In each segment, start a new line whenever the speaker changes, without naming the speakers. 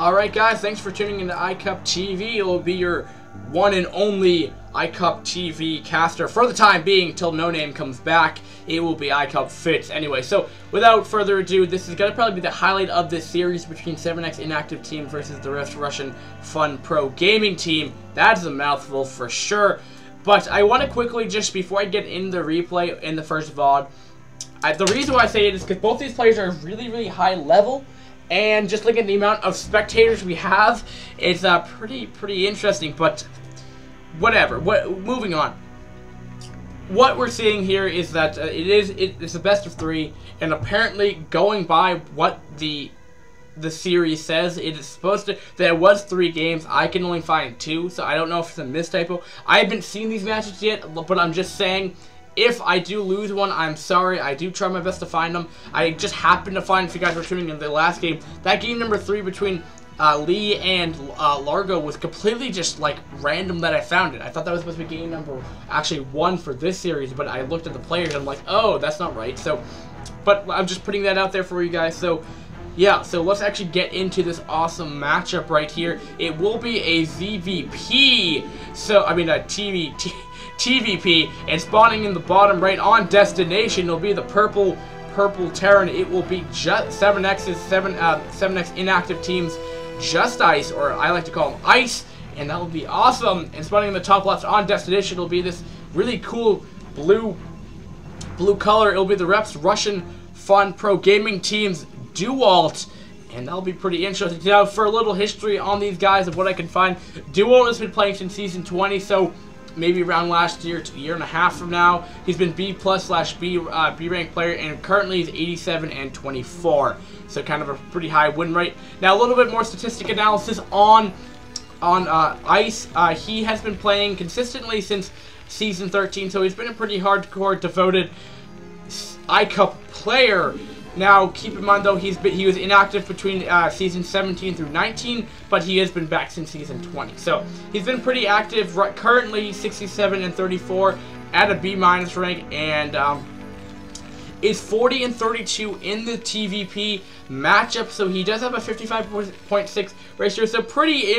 Alright guys, thanks for tuning into iCup TV. It will be your one and only iCup TV caster for the time being till No Name comes back. It will be iCup Fits. Anyway, so without further ado, this is going to probably be the highlight of this series between 7X Inactive Team versus the Russian Fun Pro Gaming Team. That's a mouthful for sure. But I want to quickly, just before I get in the replay in the first VOD, the reason why I say it is because both these players are really, really high level. And just looking at the amount of spectators we have, it's pretty interesting. But whatever. Moving on. What we're seeing here is that it's a best of 3, and apparently going by what the series says, it is supposed to. There was 3 games. I can only find 2, so I don't know if it's a mistypo. I haven't seen these matches yet, but I'm just saying. If I do lose one, I'm sorry. I do try my best to find them. I just happened to find, if you guys were tuning in the last game, that game number 3 between Lee and Largo was completely just like random that I found it. I thought that was supposed to be game number actually 1 for this series, but I looked at the players and I'm like, oh, that's not right. So, but I'm just putting that out there for you guys. So, yeah, so let's actually get into this awesome matchup right here. It will be a ZVP, so, I mean a TVP, and spawning in the bottom right on destination will be the purple Terran. It will be just 7X Inactive Team's JustIce, or I like to call them Ice, and that will be awesome. And spawning in the top left on destination will be this really cool blue color. It will be the Russian Fun Pro Gaming Team's Dewalt, and that'll be pretty interesting. Now, for a little history on these guys of what I can find, Dewalt has been playing since Season 20, so maybe around last year to a year and a half from now. He's been B+/B rank player, and currently he's 87 and 24, so kind of a pretty high win rate. Now, a little bit more statistic analysis on Ice. He has been playing consistently since Season 13, so he's been a pretty hardcore, devoted iCup player. Now, keep in mind though, he was inactive between Season 17 through 19, but he has been back since Season 20. So, he's been pretty active. Currently, 67 and 34 at a B- rank, and is 40 and 32 in the TVP matchup. So, he does have a 55.6 ratio. So, pretty,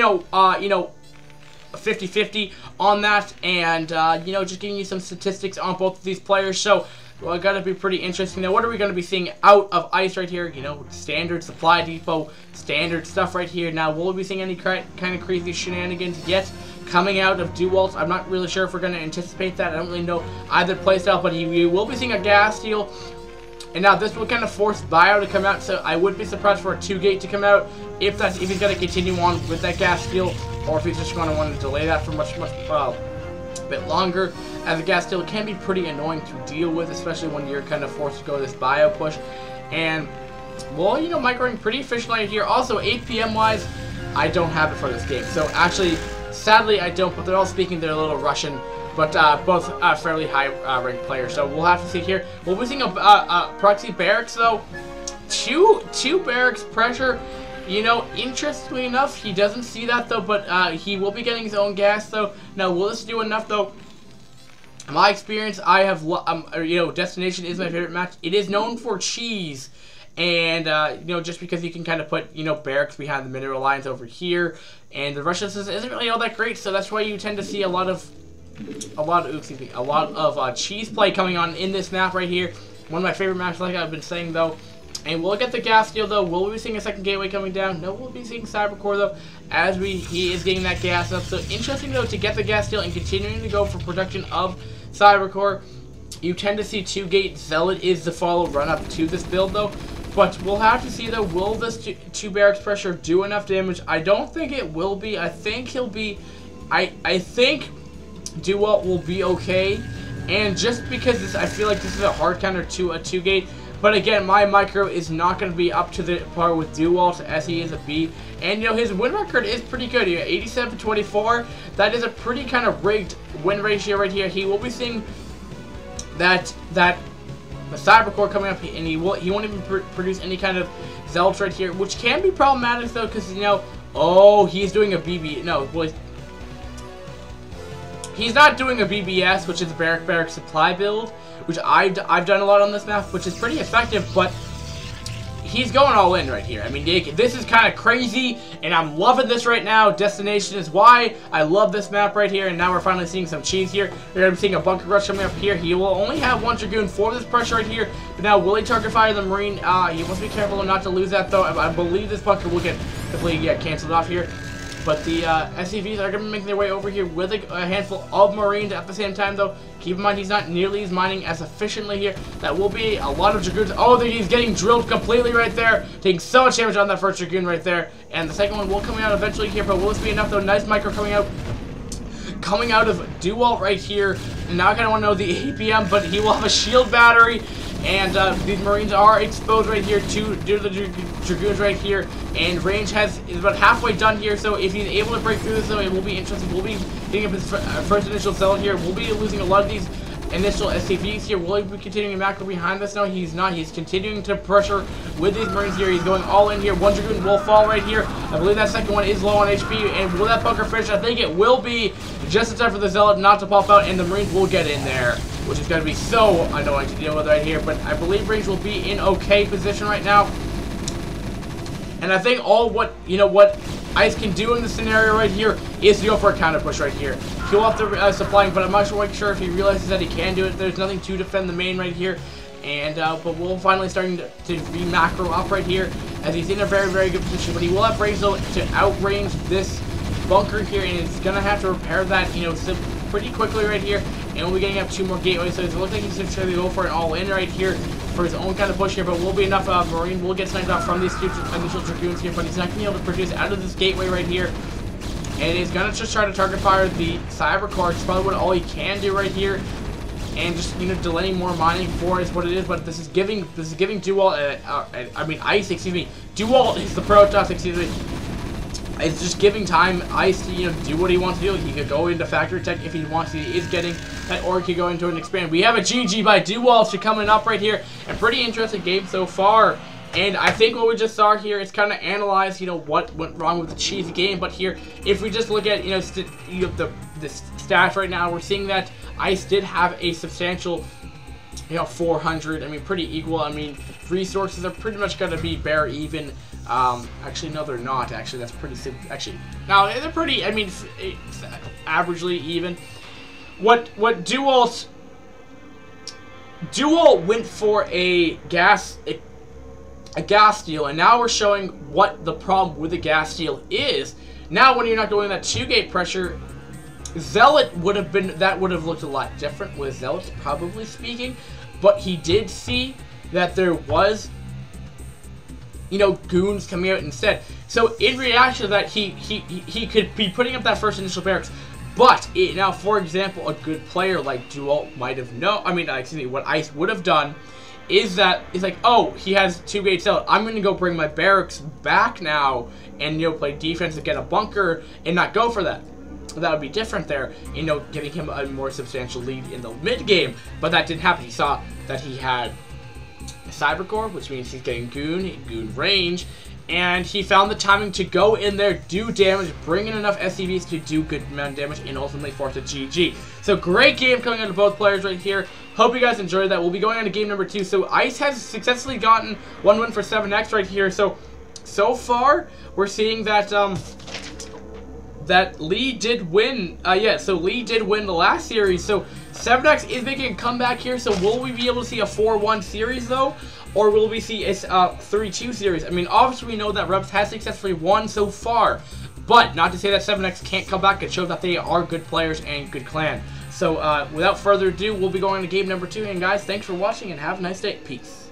50-50 on that, and just giving you some statistics on both of these players. So, well, it's gotta be pretty interesting. Now, what are we gonna be seeing out of Ice right here? Standard supply depot, standard stuff right here. Now, will we be seeing any kind of crazy shenanigans yet coming out of Dewalt? I'm not really sure if we're gonna anticipate that. I don't really know either playstyle, but we will be seeing a gas steal. And now this will kind of force Bio to come out, so I would be surprised for a 2-gate to come out if he's gonna continue on with that gas steal, or if he's just gonna want to delay that for much bit longer, as a gas steal can be pretty annoying to deal with, especially when you're kind of forced to go this bio push. And well, microing pretty efficiently right here. Also, 8 PM wise, I don't have it for this game, so actually sadly I don't, but they're all speaking their little Russian, but both fairly high ranked players, so we'll have to see here. We'll be seeing a proxy barracks though. Two barracks pressure. Interestingly enough, he doesn't see that though, but he will be getting his own gas though. Now, will this do enough though? In my experience, I have, Destination is my favorite match. It is known for cheese, and just because you can kind of put barracks behind the mineral lines over here, and the Russian system isn't really all that great, so that's why you tend to see a lot of cheese play coming on in this map right here. One of my favorite maps, like I've been saying though. And we'll get the gas steal though. Will we be seeing a second gateway coming down? No, we'll be seeing Cybercore though, as he is getting that gas up. So interesting though to get the gas steal and continuing to go for production of Cybercore. You tend to see 2-gate Zealot is the follow run up to this build though. But we'll have to see though, will this 2 barracks pressure do enough damage? I don't think it will be. I think he'll be, I think Dewalt will be okay. And just because I feel like this is a hard counter to a 2-gate. But again, my micro is not going to be up to the par with Dewalt, as he is a B. And, his win record is pretty good. 87-24. That is a pretty kind of rigged win ratio right here. He will be seeing that the Cybercore coming up, and he won't even produce any kind of Zealots right here, which can be problematic, though, because, oh, he's doing a BB. No, boys. He's not doing a BBS, which is a barrack supply build, which I've done a lot on this map, which is pretty effective, but he's going all in right here. I mean, this is kind of crazy, and I'm loving this right now. Destination is why I love this map right here, and now we're finally seeing some cheese here. We're going to be seeing a bunker rush coming up here. He will only have one Dragoon for this pressure right here, but now will he target fire the Marine? He must be careful not to lose that, though. I believe this bunker will get completely canceled off here. But the SCVs are going to be making their way over here with a handful of Marines at the same time, though. Keep in mind, he's not nearly as mining as efficiently here. That will be a lot of Dragoons. Oh, he's getting drilled completely right there. Taking so much damage on that first Dragoon right there. And the second one will come out eventually here, but will this be enough, though? Nice micro coming out of Dewalt right here. And now I kind of want to know the APM, but he will have a shield battery. And these Marines are exposed right here due to the Dragoons right here. And range is about halfway done here, so if he's able to break through this, though, it will be interesting. We'll be getting up his first initial zone here. We'll be losing a lot of these initial SCVs here. Will he be continuing macro behind this? No, he's not. He's continuing to pressure with these Marines here. He's going all in here. One Dragoon will fall right here. I believe that second one is low on HP. And will that bunker finish? I think it will be just in time for the Zealot not to pop out, and the Marines will get in there, which is going to be so annoying to deal with right here. But I believe range will be in okay position right now. And I think what Ice can do in this scenario right here is to go for a counter push right here. Kill off the supplying, but I'm not quite sure if he realizes that he can do it. There's nothing to defend the main right here. And but we'll finally starting to re-macro up right here as he's in a very, very good position. But he will have range though to outrange this bunker here, and he's gonna have to repair that, pretty quickly right here. And we'll be getting up 2 more gateways, so it looks like he's going to go for an all-in right here for his own kind of push here, but will be enough. Marine will get sniped off from these two initial Dragoons here, but he's not going to be able to produce out of this gateway right here. And he's going to just try to target fire the Cyber Core. It's probably all he can do right here. And just, delaying more mining for is what it is, but this is giving Dewalt, Ice, excuse me. Dewalt is the Protoss, excuse me. It's just giving time Ice to do what he wants to do. He could go into Factory Tech if he wants to. He is getting that, or he could go into an expand. We have a GG by Dewalt coming up right here. A pretty interesting game so far. And I think what we just saw here is kind of analyze, what went wrong with the cheesy game. But here, if we just look at, the stats right now, we're seeing that Ice did have a substantial 400. Pretty equal. Resources are pretty much going to be bare even. Actually, no, they're not. Actually, that's pretty simple. Actually, no, they're pretty. It's averagely even. What Dewalt went for a gas steal, and now we're showing what the problem with the gas steal is. Now, when you're not going that 2-gate pressure, Zealot would have looked a lot different with Zealot, probably speaking. But he did see that there was, goons coming out instead. So in reaction to that, he could be putting up that first initial barracks. But now, for example, a good player like Dewalt might have what Ice would have done is that it's like, oh, he has 2 gates out. I'm gonna go bring my barracks back now and play defense and get a bunker and not go for that. That would be different there, giving him a more substantial lead in the mid game. But that didn't happen. He saw that he had a Cyber Core, which means he's getting goon range, and he found the timing to go in there, do damage, bring in enough SCVs to do good amount of damage, and ultimately force a GG. So great game coming out of both players right here. Hope you guys enjoyed that. We'll be going on to game number 2. So Ice has successfully gotten 1 win for 7X right here. So far we're seeing that that Lee did win. So Lee did win the last series. So 7X is making a comeback here. So will we be able to see a 4-1 series though? Or will we see a 3-2 series? Obviously we know that Rebs has successfully won so far. But not to say that 7X can't come back. It shows that they are good players and good clan. So without further ado, we'll be going to game number 2. And guys, thanks for watching and have a nice day. Peace.